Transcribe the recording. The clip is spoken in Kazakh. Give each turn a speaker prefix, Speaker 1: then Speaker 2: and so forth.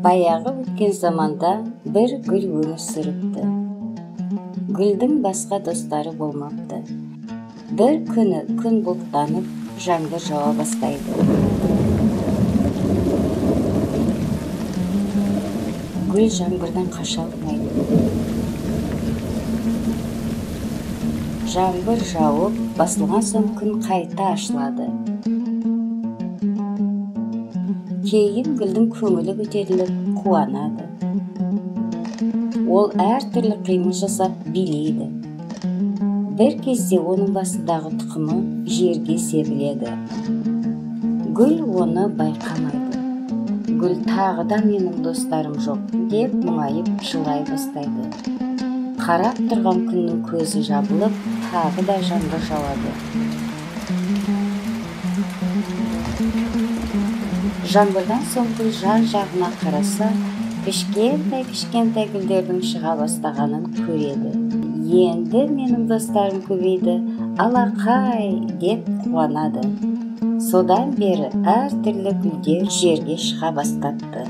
Speaker 1: Баяғы өткен заманда бір гүл өмір сүріпті. Гүлдің басқа достары болмапты. Бір күні күн бұлттанып, жаңбыр жауа бастайды. Гүл жаңбырдан қаша алмайды. Жаңбыр жауып, басылған соң күн қайта ашылады. Кейін гүлдің көңілі көтеріліп, қуанады. Ол әртүрлі қимыл жасап билейді. Бір кезде оның басындағы тұқымы жерге себіледі. Гүл оны байқамайды. Гүл тағы да менің достарым жоқ деп мұңайып жылай бастайды. Қарап тұрған күннің көзі жабылып, тағы да жаңбыр жауады. Жаңбырдан соң гүл жан-жағына қараса, кішкентай гүлдердің шыға бастағанын көреді. Енді менің достарым көбейді, алақай деп қуанады. Содан бері әртүрлі гүлдер жерге шыға бастапты.